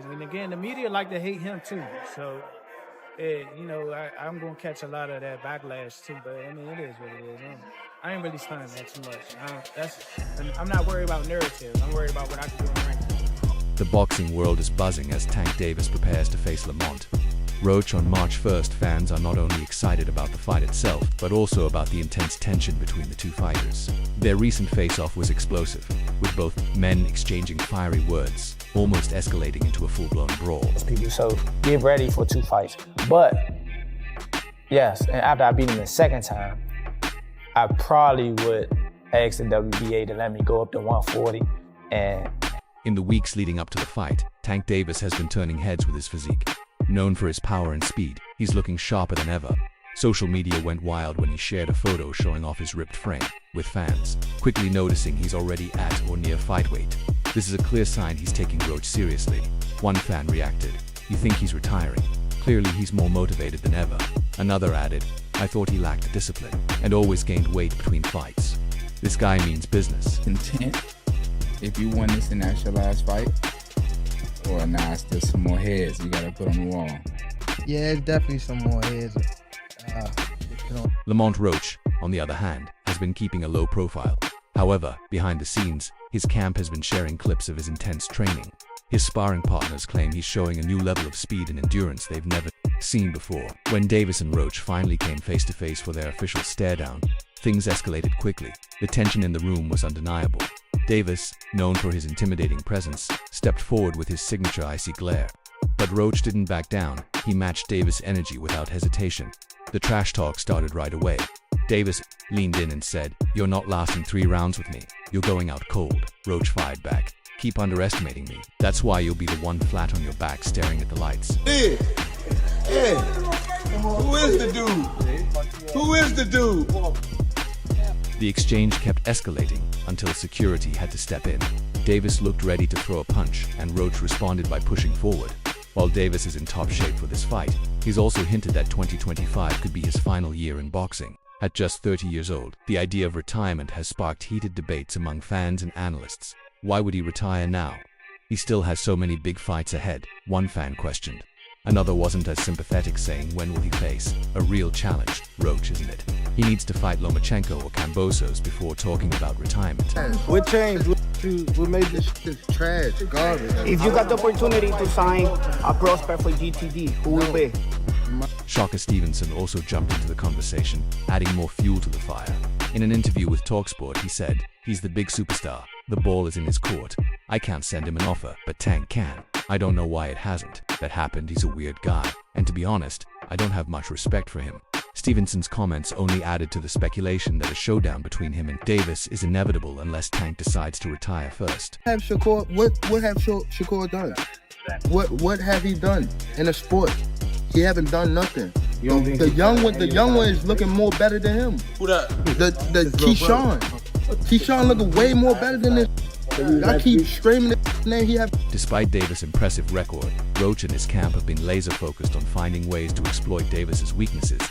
And again, the media like to hate him too. So, I'm going to catch a lot of that backlash too. But I mean, it is what it is. I ain't really studying that too much. I'm not worried about narratives. I'm worried about what I can do in the ring. The boxing world is buzzing as Tank Davis prepares to face Lamont Roach on March 1st. Fans are not only excited about the fight itself, but also about the intense tension between the two fighters. Their recent face-off was explosive, with both men exchanging fiery words, almost escalating into a full-blown brawl. So get ready for 2 fights. But yes, and after I beat him the second time, I probably would ask the WBA to let me go up to 140. And in the weeks leading up to the fight, Tank Davis has been turning heads with his physique. Known for his power and speed, he's looking sharper than ever. Social media went wild when he shared a photo showing off his ripped frame, with fans quickly noticing he's already at or near fight weight. This is a clear sign he's taking Roach seriously. One fan reacted, "You think he's retiring? Clearly he's more motivated than ever." Another added, "I thought he lacked discipline and always gained weight between fights. This guy means business." Content. If you won this and that's your last fight, or nah, it's still some more heads you gotta put on the wall. Yeah, it's definitely some more heads. Lamont Roach, on the other hand, has been keeping a low profile. However, behind the scenes, his camp has been sharing clips of his intense training. His sparring partners claim he's showing a new level of speed and endurance they've never seen before. When Davis and Roach finally came face-to-face for their official stare-down, things escalated quickly. The tension in the room was undeniable. Davis, known for his intimidating presence, stepped forward with his signature icy glare. But Roach didn't back down. He matched Davis' energy without hesitation. The trash talk started right away. Davis leaned in and said, "You're not lasting 3 rounds with me. You're going out cold." Roach fired back, "Keep underestimating me. That's why you'll be the one flat on your back staring at the lights." Hey, who is the dude? Who is the dude? The exchange kept escalating until security had to step in. Davis looked ready to throw a punch, and Roach responded by pushing forward. While Davis is in top shape for this fight, he's also hinted that 2025 could be his final year in boxing. At just 30 years old, the idea of retirement has sparked heated debates among fans and analysts. Why would he retire now? He still has so many big fights ahead, one fan questioned. Another wasn't as sympathetic, saying, "When will he face a real challenge? Roach, isn't it? He needs to fight Lomachenko or Kambosos before talking about retirement." What changed? What made this trash, garbage? If you got the opportunity to sign a prospect for GTD, who will be? Shocker Stevenson also jumped into the conversation, adding more fuel to the fire. In an interview with TalkSport, he said, "He's the big superstar. The ball is in his court. I can't send him an offer, but Tank can. I don't know why it hasn't. That happened. He's a weird guy. And to be honest, I don't have much respect for him." Stevenson's comments only added to the speculation that a showdown between him and Davis is inevitable unless Tank decides to retire first. What have Shakur done? What have he done in the sport? He haven't done nothing. The young one is looking more better than him. Who that? The Keyshawn. Keyshawn looking way more better than this. I keep screaming the name he have. Despite Davis' impressive record, Roach and his camp have been laser focused on finding ways to exploit Davis' weaknesses.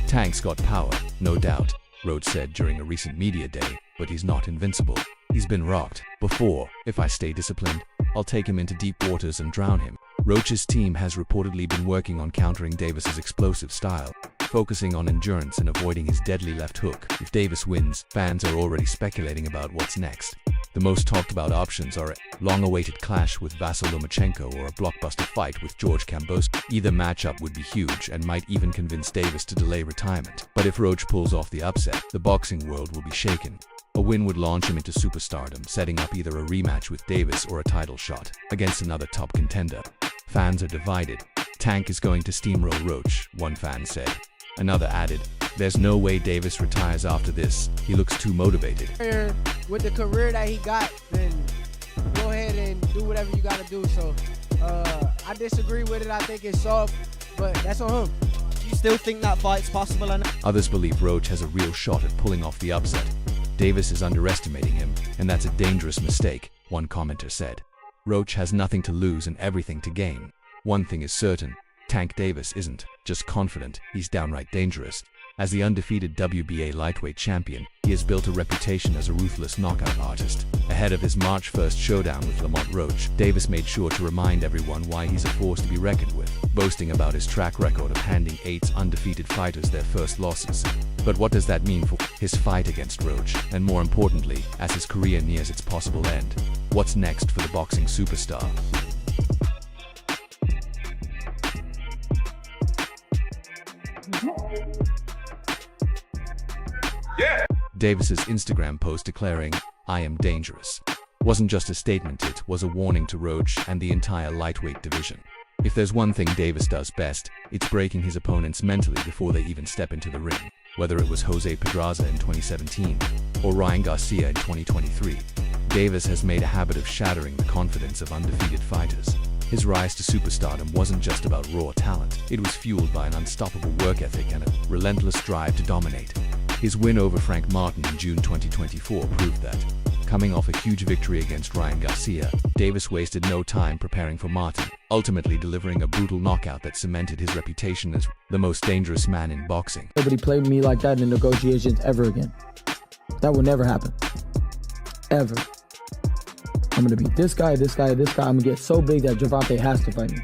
"Tank's got power, no doubt," Roach said during a recent media day, "but he's not invincible. He's been rocked before. If I stay disciplined, I'll take him into deep waters and drown him." Roach's team has reportedly been working on countering Davis' explosive style, focusing on endurance and avoiding his deadly left hook. If Davis wins, fans are already speculating about what's next. The most talked about options are a long-awaited clash with Vasyl Lomachenko or a blockbuster fight with George Kambosos. Either matchup would be huge and might even convince Davis to delay retirement. But if Roach pulls off the upset, the boxing world will be shaken. A win would launch him into superstardom, setting up either a rematch with Davis or a title shot against another top contender. Fans are divided. "Tank is going to steamroll Roach," one fan said. Another added, "There's no way Davis retires after this. He looks too motivated." With the career that he got, then go ahead and do whatever you got to do. So I disagree with it. I think it's soft, but that's on him. Do you still think that fight's possible? Others believe Roach has a real shot at pulling off the upset. Davis is underestimating him, and that's a dangerous mistake, one commenter said. Roach has nothing to lose and everything to gain. One thing is certain, Tank Davis isn't just confident, he's downright dangerous. As the undefeated WBA lightweight champion, he has built a reputation as a ruthless knockout artist. Ahead of his March 1st showdown with Lamont Roach, Davis made sure to remind everyone why he's a force to be reckoned with, boasting about his track record of handing 8 undefeated fighters their first losses. But what does that mean for his fight against Roach? And more importantly, as his career nears its possible end, what's next for the boxing superstar? Davis's Instagram post declaring, "I am dangerous," wasn't just a statement, it was a warning to Roach and the entire lightweight division. If there's one thing Davis does best, it's breaking his opponents mentally before they even step into the ring. Whether it was Jose Pedraza in 2017 or Ryan Garcia in 2023, Davis has made a habit of shattering the confidence of undefeated fighters. His rise to superstardom wasn't just about raw talent, it was fueled by an unstoppable work ethic and a relentless drive to dominate. His win over Frank Martin in June 2024 proved that. Coming off a huge victory against Ryan Garcia, Davis wasted no time preparing for Martin, ultimately delivering a brutal knockout that cemented his reputation as the most dangerous man in boxing. Nobody played me like that in negotiations ever again. That will never happen. Ever. I'm gonna beat this guy, this guy, this guy. I'm gonna get so big that Gervonta has to fight me.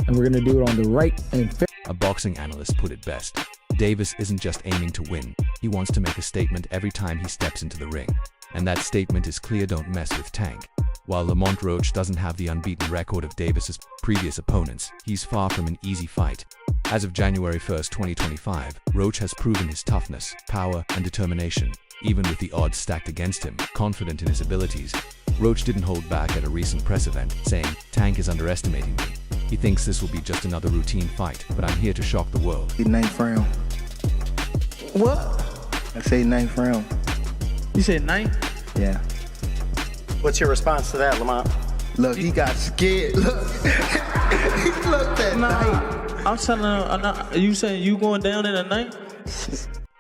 And we're gonna do it on the right and fair. A boxing analyst put it best. Davis isn't just aiming to win, he wants to make a statement every time he steps into the ring. And that statement is clear: don't mess with Tank. While Lamont Roach doesn't have the unbeaten record of Davis's previous opponents, he's far from an easy fight. As of January 1st, 2025, Roach has proven his toughness, power, and determination. Even with the odds stacked against him, confident in his abilities, Roach didn't hold back at a recent press event, saying, "Tank is underestimating me. He thinks this will be just another routine fight, but I'm here to shock the world." 9th round. What? I say 9th round. You said 9? Yeah. What's your response to that, Lamont? Look, he got scared. Look. He looked at night. I'm telling you saying you going down in a night?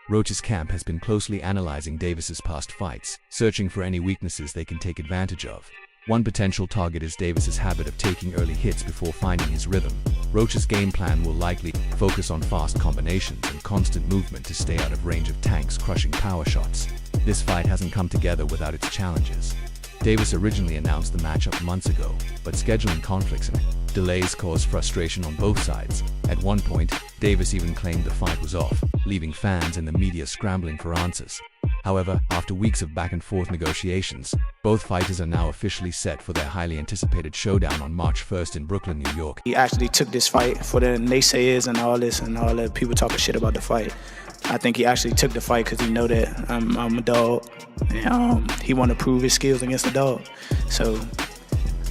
Roach's camp has been closely analyzing Davis's past fights, searching for any weaknesses they can take advantage of. One potential target is Davis's habit of taking early hits before finding his rhythm. Roach's game plan will likely focus on fast combinations and constant movement to stay out of range of Tank's crushing power shots. This fight hasn't come together without its challenges. Davis originally announced the matchup months ago, but scheduling conflicts and delays caused frustration on both sides. At one point, Davis even claimed the fight was off, leaving fans and the media scrambling for answers. However, after weeks of back-and-forth negotiations, both fighters are now officially set for their highly anticipated showdown on March 1st in Brooklyn, New York. He actually took this fight for the naysayers and all the people talking shit about the fight. I think he actually took the fight because he know that I'm a dog. And, he want to prove his skills against the dog. So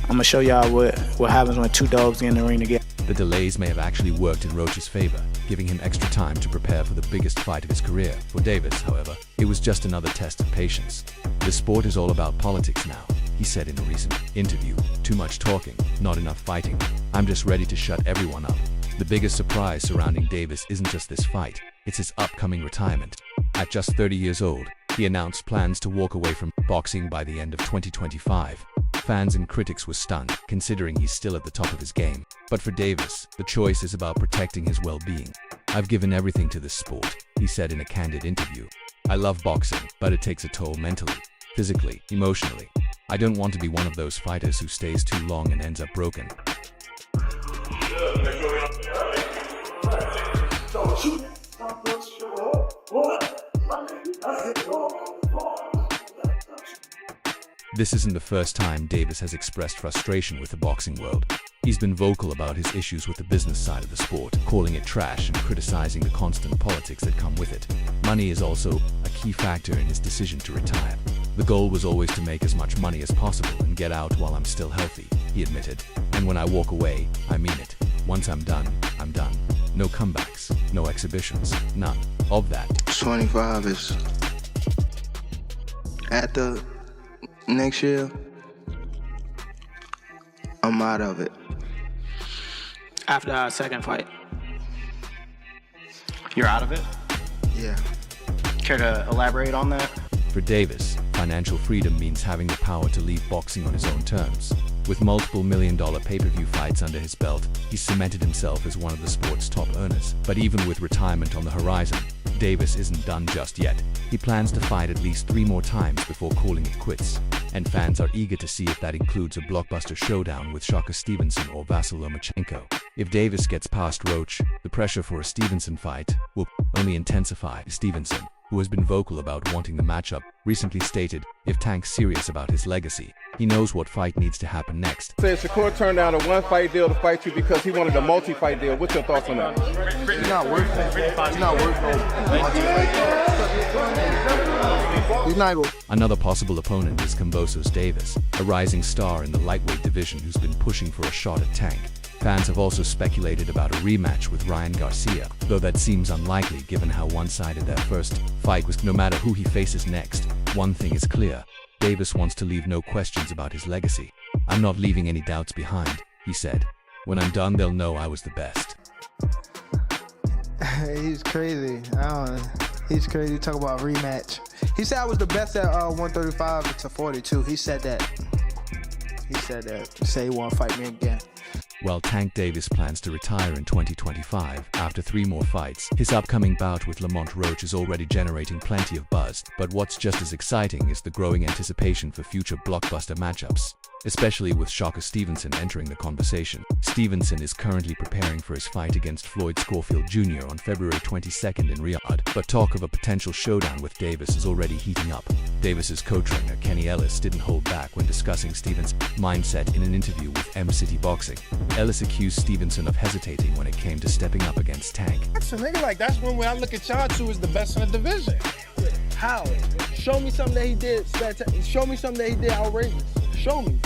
I'm gonna show y'all what happens when two dogs get in the ring together. The delays may have actually worked in Roach's favor, giving him extra time to prepare for the biggest fight of his career. For Davis, however, it was just another test of patience. The sport is all about politics now, he said in a recent interview. "Too much talking, not enough fighting. I'm just ready to shut everyone up." The biggest surprise surrounding Davis isn't just this fight, it's his upcoming retirement. At just 30 years old, he announced plans to walk away from boxing by the end of 2025. Fans and critics were stunned, considering he's still at the top of his game. But for Davis, the choice is about protecting his well-being. "I've given everything to this sport," he said in a candid interview. "I love boxing, but it takes a toll mentally, physically, emotionally. I don't want to be one of those fighters who stays too long and ends up broken." This isn't the first time Davis has expressed frustration with the boxing world. He's been vocal about his issues with the business side of the sport, calling it trash and criticizing the constant politics that come with it. Money is also a key factor in his decision to retire. "The goal was always to make as much money as possible and get out while I'm still healthy," he admitted. "And when I walk away, I mean it. Once I'm done, I'm done. No comebacks, no exhibitions, none of that." 25 is after next year. I'm out of it. After our second fight. You're out of it? Yeah. Care to elaborate on that? For Davis, financial freedom means having the power to leave boxing on his own terms. With multiple million-dollar pay-per-view fights under his belt, he's cemented himself as one of the sport's top earners. But even with retirement on the horizon, Davis isn't done just yet. He plans to fight at least 3 more times before calling it quits. And fans are eager to see if that includes a blockbuster showdown with Stevenson or Vasyl Lomachenko. If Davis gets past Roach, the pressure for a Stevenson fight will only intensify. Stevenson, who has been vocal about wanting the matchup, recently stated, if Tank's serious about his legacy, he knows what fight needs to happen next. Said Shakur turned down a one-fight deal to fight you because he wanted a multi-fight deal. What's your thoughts on that? He's not worth it. He's not worth it. He's not going. Another possible opponent is Kambosos Davis, a rising star in the lightweight division who's been pushing for a shot at Tank. Fans have also speculated about a rematch with Ryan Garcia, though that seems unlikely given how one-sided their first fight was. No matter who he faces next, one thing is clear. Davis wants to leave no questions about his legacy. "I'm not leaving any doubts behind," he said. "When I'm done, they'll know I was the best." He's crazy. He's crazy. Talk about rematch. He said I was the best at 135 to 42. He said that. Say he won't fight me again. While Tank Davis plans to retire in 2025 after 3 more fights, his upcoming bout with Lamont Roach is already generating plenty of buzz. But what's just as exciting is the growing anticipation for future blockbuster matchups, especially with Stevenson entering the conversation. Stevenson is currently preparing for his fight against Floyd Schofield Jr. on February 22nd in Riyadh, but talk of a potential showdown with Davis is already heating up. Davis's co-trainer Kenny Ellis didn't hold back when discussing Stevenson's mindset in an interview with M-City Boxing. Ellis accused Stevenson of hesitating when it came to stepping up against Tank. That's a nigga like that's when I look at y'all two as the best in the division. How? Show me something that he did. Show me something that he did outrageous. Show me.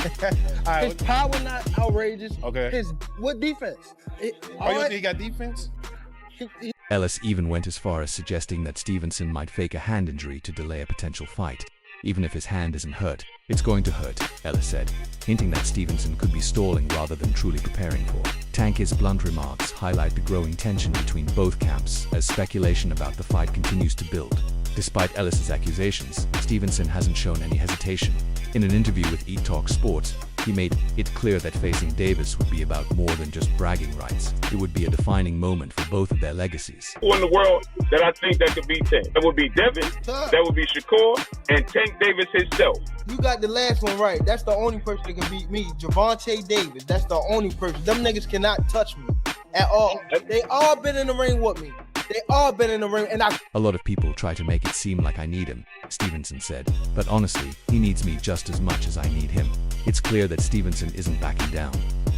Right. His power not outrageous. Okay. What defense? You think he got defense? Ellis even went as far as suggesting that Stevenson might fake a hand injury to delay a potential fight. Even if his hand isn't hurt, it's going to hurt, Ellis said, hinting that Stevenson could be stalling rather than truly preparing for. Tank's blunt remarks highlight the growing tension between both camps as speculation about the fight continues to build. Despite Ellis's accusations, Stevenson hasn't shown any hesitation. In an interview with Eat Talk Sports, he made it clear that facing Davis would be about more than just bragging rights. It would be a defining moment for both of their legacies. Who in the world that I think that could beat Tank? That would be Devin, that would be Shakur, and Tank Davis himself. You got the last one right. That's the only person that can beat me. Gervonta Davis. That's the only person. Them niggas cannot touch me at all. They all been in the ring with me. They all been in the ring, and A lot of people try to make it seem like I need him, Stevenson said. But honestly, he needs me just as much as I need him. It's clear that Stevenson isn't backing down.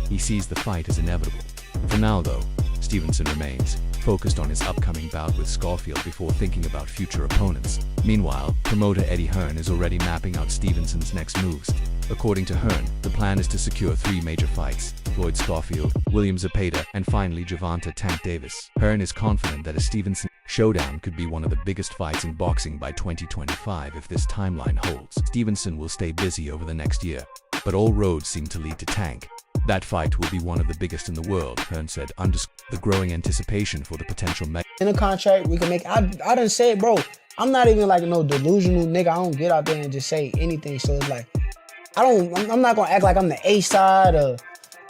He sees the fight as inevitable. For now, though, Stevenson remains focused on his upcoming bout with Schofield before thinking about future opponents. Meanwhile, promoter Eddie Hearn is already mapping out Stevenson's next moves. According to Hearn, the plan is to secure 3 major fights: Floyd Schofield, William Zepeda, and finally Gervonta Tank Davis. Hearn is confident that a Stevenson showdown could be one of the biggest fights in boxing by 2025 if this timeline holds. Stevenson will stay busy over the next year, but all roads seem to lead to Tank. That fight will be one of the biggest in the world, Hearn said, the growing anticipation for the potential In a contract, we can make. I done said, bro, I'm not even like no delusional nigga. I don't get out there and just say anything. So it's like, I'm not gonna act like I'm the A side or,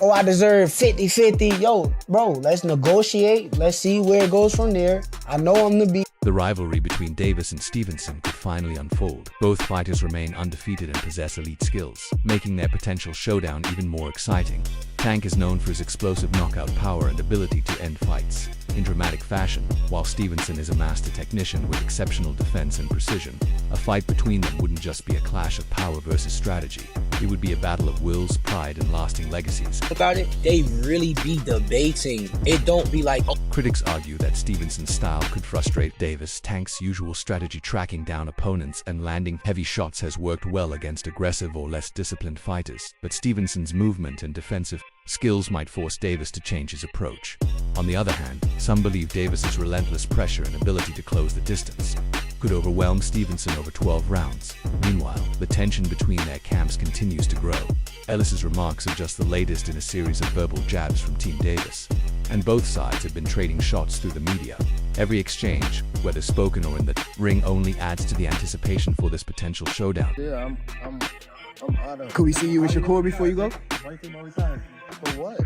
oh, I deserve 50-50. Yo, bro, let's negotiate. Let's see where it goes from there. I know I'm the beat. The rivalry between Davis and Stevenson could finally unfold. Both fighters remain undefeated and possess elite skills, making their potential showdown even more exciting. Tank is known for his explosive knockout power and ability to end fights in dramatic fashion, while Stevenson is a master technician with exceptional defense and precision. A fight between them wouldn't just be a clash of power versus strategy. It would be a battle of wills, pride, and lasting legacies. About it, they really be debating. It don't be like, oh. Critics argue that Stevenson's style could frustrate Davis. Tank's usual strategy, tracking down opponents and landing heavy shots, has worked well against aggressive or less disciplined fighters, but Stevenson's movement and defensive skills might force Davis to change his approach. On the other hand, some believe Davis's relentless pressure and ability to close the distance could overwhelm Stevenson over 12 rounds. Meanwhile, the tension between their camps continues to grow. Ellis's remarks are just the latest in a series of verbal jabs from Team Davis, and both sides have been trading shots through the media. Every exchange, whether spoken or in the ring, only adds to the anticipation for this potential showdown. Yeah, I'm out of. Could we see you with Shakur before you go? For what?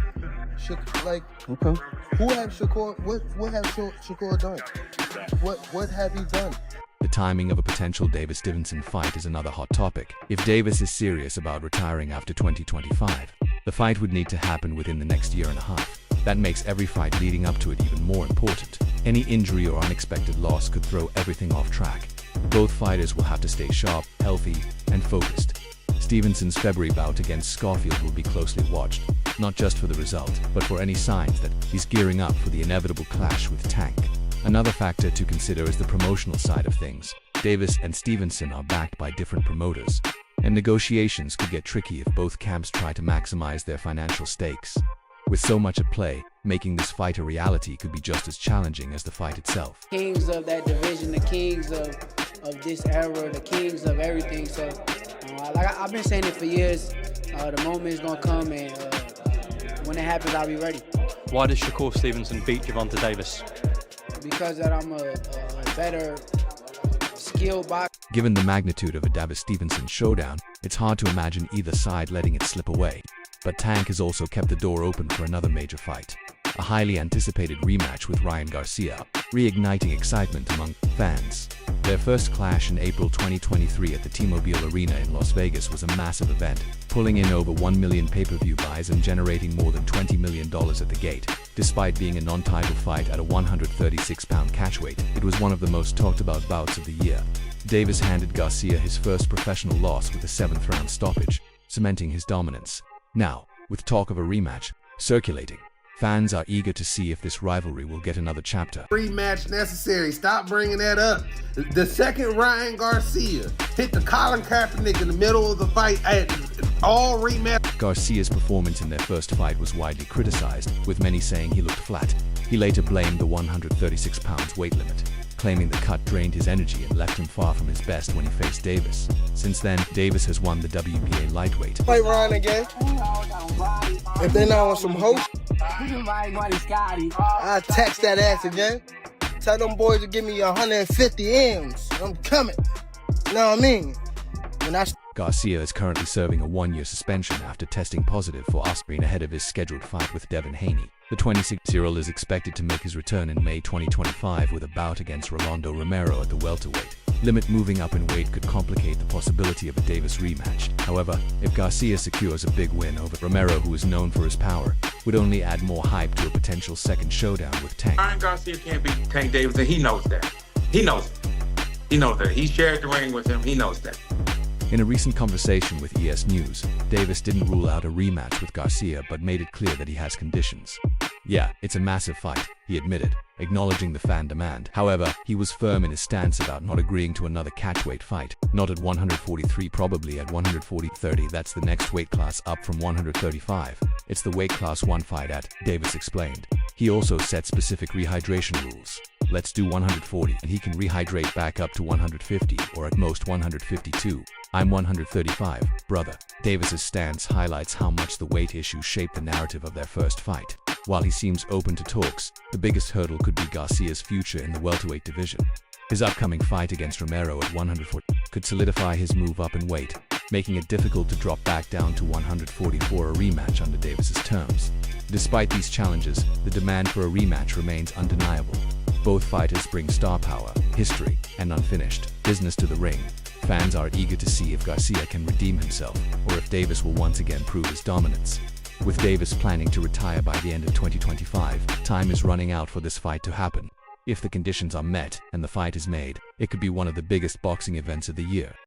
Like, Okay. who have Shakur? What have Shakur done? What have he done? The timing of a potential Davis-Stevenson fight is another hot topic. If Davis is serious about retiring after 2025, the fight would need to happen within the next year and a half. That makes every fight leading up to it even more important. Any injury or unexpected loss could throw everything off track. Both fighters will have to stay sharp, healthy, and focused. Stevenson's February bout against Schofield will be closely watched, not just for the result, but for any signs that he's gearing up for the inevitable clash with Tank. Another factor to consider is the promotional side of things. Davis and Stevenson are backed by different promoters, and negotiations could get tricky if both camps try to maximize their financial stakes. With so much at play, making this fight a reality could be just as challenging as the fight itself. Kings of that division, the kings of this era, the kings of everything. So, like I've been saying it for years, the moment is gonna come, and when it happens, I'll be ready. Why does Shakur Stevenson beat Gervonta Davis? Because that I'm a better skilled boxer. Given the magnitude of a Davis-Stevenson showdown, it's hard to imagine either side letting it slip away. But Tank has also kept the door open for another major fight. A highly anticipated rematch with Ryan Garcia, reigniting excitement among fans. Their first clash in April 2023 at the T-Mobile Arena in Las Vegas was a massive event, pulling in over 1 million pay-per-view buys and generating more than $20 million at the gate. Despite being a non-title fight at a 136-pound catchweight, it was one of the most talked-about bouts of the year. Davis handed Garcia his first professional loss with a 7th-round stoppage, cementing his dominance. Now, with talk of a rematch circulating, fans are eager to see if this rivalry will get another chapter. Rematch necessary. Stop bringing that up. The second Ryan Garcia hit the Colin Kaepernick in the middle of the fight at all rematch. Garcia's performance in their first fight was widely criticized, with many saying he looked flat. He later blamed the 136 pounds weight limit, claiming the cut drained his energy and left him far from his best when he faced Davis. Since then, Davis has won the WBA lightweight. Fight Ryan again. If they're not on some host, I text that ass again. Tell them boys to give me 150 M's. I'm coming. You know what I mean? Garcia is currently serving a 1-year suspension after testing positive for aspirin ahead of his scheduled fight with Devin Haney. The 26-year-old is expected to make his return in May 2025 with a bout against Rolando Romero at the welterweight. Limit moving up in weight could complicate the possibility of a Davis rematch. However, if Garcia secures a big win over Romero, who is known for his power, would only add more hype to a potential second showdown with Tank. Ryan Garcia can't beat Tank Davis, and he knows that. He knows it. He knows that. He shared the ring with him. He knows that. In a recent conversation with ES News, Davis didn't rule out a rematch with Garcia but made it clear that he has conditions. Yeah, it's a massive fight, he admitted, acknowledging the fan demand. However, he was firm in his stance about not agreeing to another catchweight fight. Not at 143, probably at 140-30. That's the next weight class up from 135. It's the weight class one fight at, Davis explained. He also set specific rehydration rules. Let's do 140 and he can rehydrate back up to 150 or at most 152. I'm 135, brother. Davis's stance highlights how much the weight issue shaped the narrative of their first fight. While he seems open to talks, the biggest hurdle could be Garcia's future in the welterweight division. His upcoming fight against Romero at 140 could solidify his move up in weight, making it difficult to drop back down to 140 for a rematch under Davis's terms. Despite these challenges, the demand for a rematch remains undeniable. Both fighters bring star power, history, and unfinished business to the ring. Fans are eager to see if Garcia can redeem himself, or if Davis will once again prove his dominance. With Davis planning to retire by the end of 2025, time is running out for this fight to happen. If the conditions are met and the fight is made, it could be one of the biggest boxing events of the year.